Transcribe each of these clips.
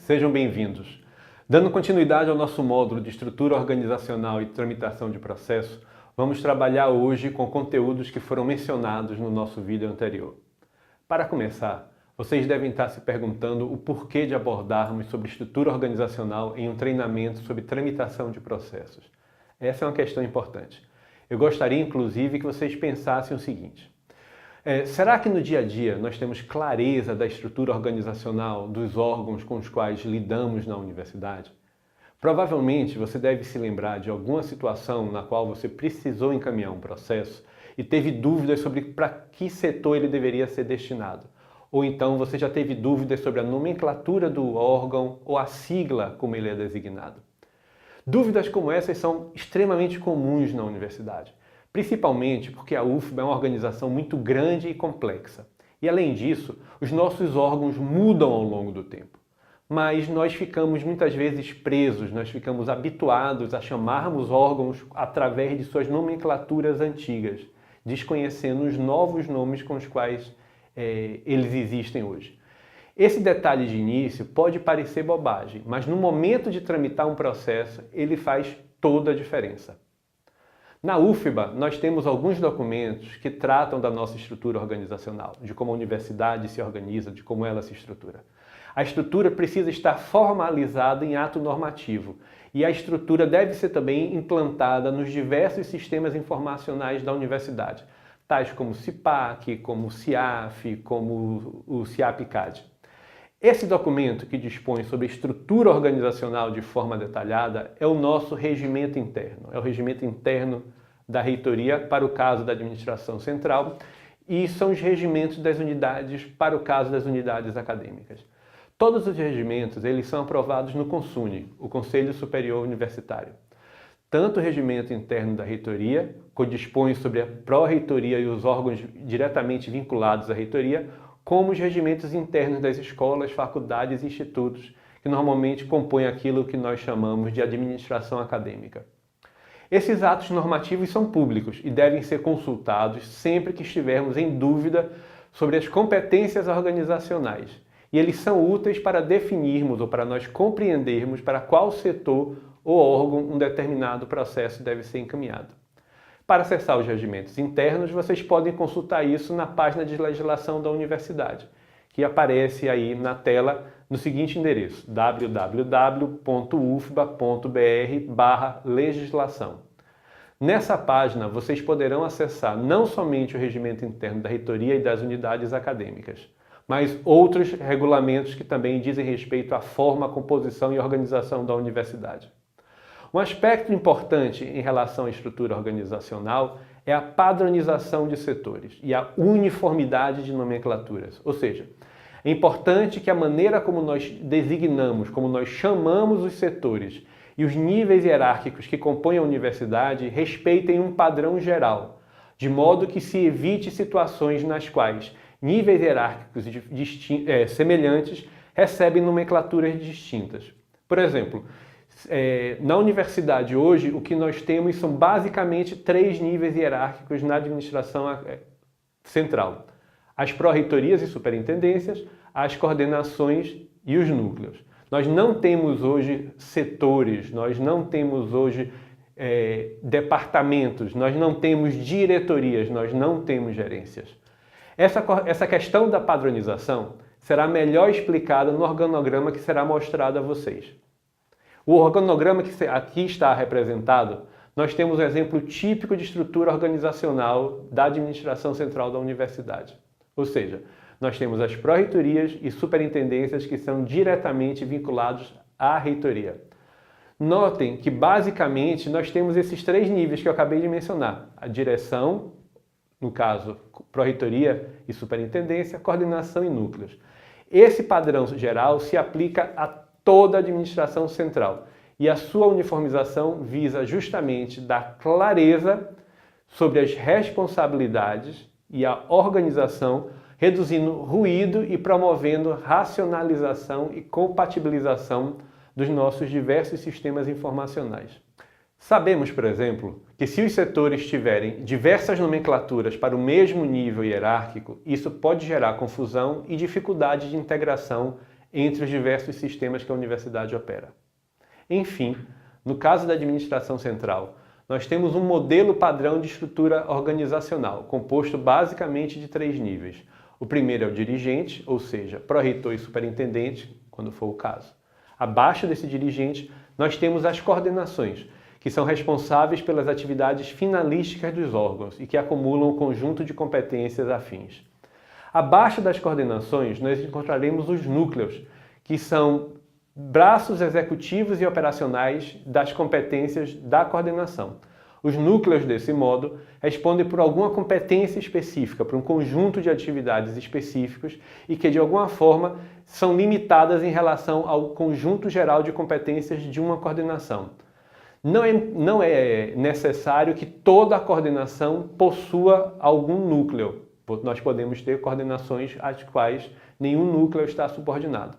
Sejam bem-vindos. Dando continuidade ao nosso módulo de estrutura organizacional e tramitação de processo, vamos trabalhar hoje com conteúdos que foram mencionados no nosso vídeo anterior. Para começar, vocês devem estar se perguntando o porquê de abordarmos sobre estrutura organizacional em um treinamento sobre tramitação de processos. Essa é uma questão importante. Eu gostaria, inclusive, que vocês pensassem o seguinte: será que no dia a dia nós temos clareza da estrutura organizacional dos órgãos com os quais lidamos na universidade? Provavelmente você deve se lembrar de alguma situação na qual você precisou encaminhar um processo e teve dúvidas sobre para que setor ele deveria ser destinado. Ou então você já teve dúvidas sobre a nomenclatura do órgão ou a sigla como ele é designado. Dúvidas como essas são extremamente comuns na universidade, principalmente porque a UFBA é uma organização muito grande e complexa. E além disso, os nossos órgãos mudam ao longo do tempo. Mas nós ficamos muitas vezes presos, nós ficamos habituados a chamarmos órgãos através de suas nomenclaturas antigas, desconhecendo os novos nomes com os quais eles existem hoje. Esse detalhe de início pode parecer bobagem, mas no momento de tramitar um processo, ele faz toda a diferença. Na UFBA, nós temos alguns documentos que tratam da nossa estrutura organizacional, de como a universidade se organiza, de como ela se estrutura. A estrutura precisa estar formalizada em ato normativo e a estrutura deve ser também implantada nos diversos sistemas informacionais da universidade, tais como o CIPAC, como o CIAF, como o CIAP-CAD. Esse documento que dispõe sobre a estrutura organizacional de forma detalhada é o nosso regimento interno, é o regimento interno da reitoria para o caso da administração central e são os regimentos das unidades para o caso das unidades acadêmicas. Todos os regimentos eles são aprovados no CONSUNE, o Conselho Superior Universitário. Tanto o regimento interno da reitoria, que dispõe sobre a pró-reitoria e os órgãos diretamente vinculados à reitoria, como os regimentos internos das escolas, faculdades e institutos, que normalmente compõem aquilo que nós chamamos de administração acadêmica. Esses atos normativos são públicos e devem ser consultados sempre que estivermos em dúvida sobre as competências organizacionais. E eles são úteis para definirmos ou para nós compreendermos para qual setor ou órgão um determinado processo deve ser encaminhado. Para acessar os regimentos internos, vocês podem consultar isso na página de legislação da universidade, que aparece aí na tela no seguinte endereço: www.ufba.br/legislação. Nessa página, vocês poderão acessar não somente o regimento interno da reitoria e das unidades acadêmicas, mas outros regulamentos que também dizem respeito à forma, composição e organização da universidade. Um aspecto importante em relação à estrutura organizacional é a padronização de setores e a uniformidade de nomenclaturas. Ou seja, é importante que a maneira como nós designamos, como nós chamamos os setores e os níveis hierárquicos que compõem a universidade respeitem um padrão geral, de modo que se evite situações nas quais níveis hierárquicos semelhantes recebem nomenclaturas distintas. Por exemplo, na universidade hoje, o que nós temos são basicamente 3 níveis hierárquicos na administração central: as pró-reitorias e superintendências, as coordenações e os núcleos. Nós não temos hoje setores, nós não temos hoje departamentos, nós não temos diretorias, nós não temos gerências. Essa questão da padronização será melhor explicada no organograma que será mostrado a vocês. O organograma que aqui está representado, nós temos um exemplo típico de estrutura organizacional da administração central da universidade. Ou seja, nós temos as pró-reitorias e superintendências que são diretamente vinculados à reitoria. Notem que basicamente nós temos esses 3 níveis que eu acabei de mencionar: a direção, no caso pró-reitoria e superintendência, coordenação e núcleos. Esse padrão geral se aplica a toda a administração central e a sua uniformização visa justamente dar clareza sobre as responsabilidades e a organização, reduzindo ruído e promovendo racionalização e compatibilização dos nossos diversos sistemas informacionais. Sabemos, por exemplo, que se os setores tiverem diversas nomenclaturas para o mesmo nível hierárquico, isso pode gerar confusão e dificuldade de integração entre os diversos sistemas que a universidade opera. Enfim, no caso da administração central, nós temos um modelo padrão de estrutura organizacional, composto basicamente de 3 níveis. O primeiro é o dirigente, ou seja, pró-reitor e superintendente, quando for o caso. Abaixo desse dirigente, nós temos as coordenações, que são responsáveis pelas atividades finalísticas dos órgãos e que acumulam um conjunto de competências afins. Abaixo das coordenações, nós encontraremos os núcleos, que são braços executivos e operacionais das competências da coordenação. Os núcleos, desse modo, respondem por alguma competência específica, por um conjunto de atividades específicos e que, de alguma forma, são limitadas em relação ao conjunto geral de competências de uma coordenação. Não é necessário que toda a coordenação possua algum núcleo. Nós podemos ter coordenações às quais nenhum núcleo está subordinado.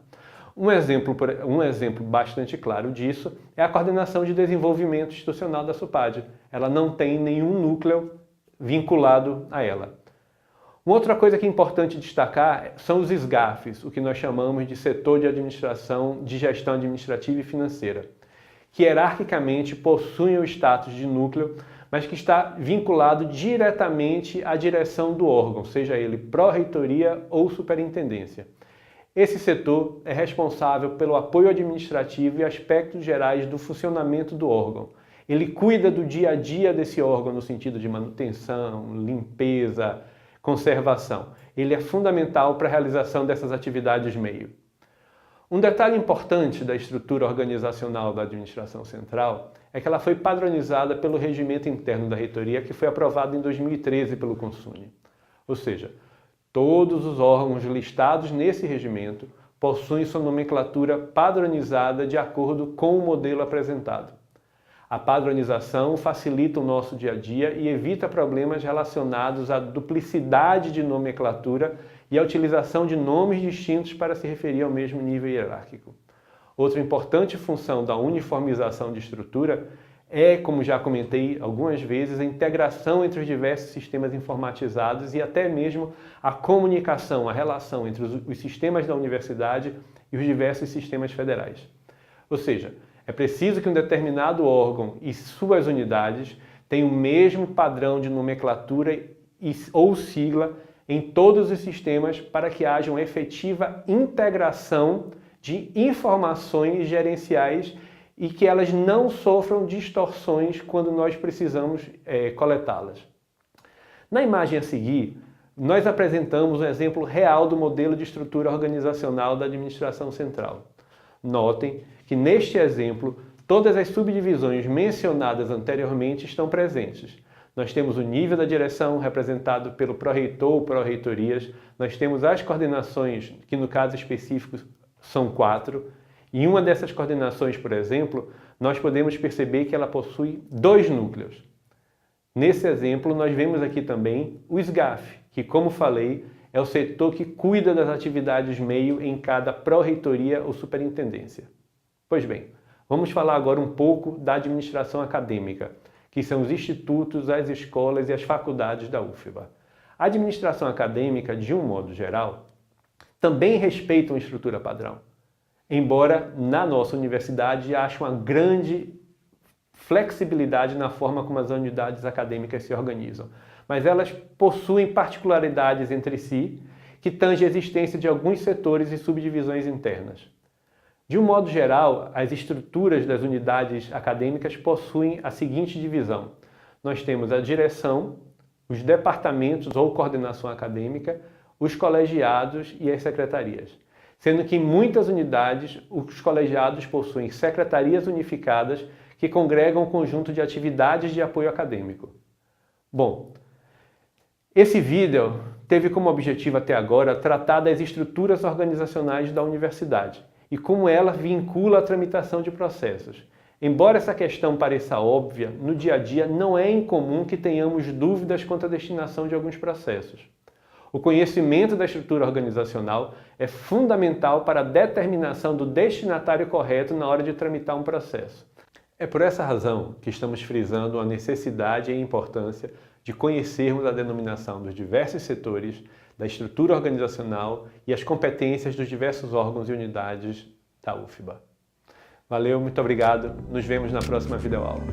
Um exemplo bastante claro disso é a coordenação de desenvolvimento institucional da SUPAD. Ela não tem nenhum núcleo vinculado a ela. Uma outra coisa que é importante destacar são os SGAFs, o que nós chamamos de Setor de Administração, de Gestão Administrativa e Financeira, que hierarquicamente possuem o status de núcleo, mas que está vinculado diretamente à direção do órgão, seja ele pró-reitoria ou superintendência. Esse setor é responsável pelo apoio administrativo e aspectos gerais do funcionamento do órgão. Ele cuida do dia a dia desse órgão no sentido de manutenção, limpeza, conservação. Ele é fundamental para a realização dessas atividades meio. Um detalhe importante da estrutura organizacional da administração central é que ela foi padronizada pelo regimento interno da reitoria, que foi aprovado em 2013 pelo Consune. Ou seja, todos os órgãos listados nesse regimento possuem sua nomenclatura padronizada de acordo com o modelo apresentado. A padronização facilita o nosso dia a dia e evita problemas relacionados à duplicidade de nomenclatura e à utilização de nomes distintos para se referir ao mesmo nível hierárquico. Outra importante função da uniformização de estrutura é, como já comentei algumas vezes, a integração entre os diversos sistemas informatizados e até mesmo a comunicação, a relação entre os sistemas da universidade e os diversos sistemas federais. Ou seja, é preciso que um determinado órgão e suas unidades tenham o mesmo padrão de nomenclatura ou sigla em todos os sistemas para que haja uma efetiva integração de informações gerenciais e que elas não sofram distorções quando nós precisamos coletá-las. Na imagem a seguir, nós apresentamos um exemplo real do modelo de estrutura organizacional da administração central. Notem que neste exemplo, todas as subdivisões mencionadas anteriormente estão presentes. Nós temos o nível da direção representado pelo pró-reitor ou pró-reitorias, nós temos as coordenações, que no caso específico são 4, e uma dessas coordenações, por exemplo, nós podemos perceber que ela possui 2 núcleos. Nesse exemplo, nós vemos aqui também o SGAF, que, como falei, é o setor que cuida das atividades meio em cada pró-reitoria ou superintendência. Pois bem, vamos falar agora um pouco da administração acadêmica, que são os institutos, as escolas e as faculdades da UFBA. A administração acadêmica, de um modo geral, também respeita uma estrutura padrão, embora na nossa universidade ache uma grande flexibilidade na forma como as unidades acadêmicas se organizam, mas elas possuem particularidades entre si que tangem a existência de alguns setores e subdivisões internas. De um modo geral, as estruturas das unidades acadêmicas possuem a seguinte divisão. Nós temos a direção, os departamentos ou coordenação acadêmica, os colegiados e as secretarias. Sendo que em muitas unidades, os colegiados possuem secretarias unificadas que congregam um conjunto de atividades de apoio acadêmico. Bom, esse vídeo teve como objetivo até agora tratar das estruturas organizacionais da universidade e como ela vincula a tramitação de processos. Embora essa questão pareça óbvia, no dia a dia não é incomum que tenhamos dúvidas quanto à destinação de alguns processos. O conhecimento da estrutura organizacional é fundamental para a determinação do destinatário correto na hora de tramitar um processo. É por essa razão que estamos frisando a necessidade e a importância de conhecermos a denominação dos diversos setores, da estrutura organizacional e as competências dos diversos órgãos e unidades da UFBA. Valeu, muito obrigado. Nos vemos na próxima videoaula.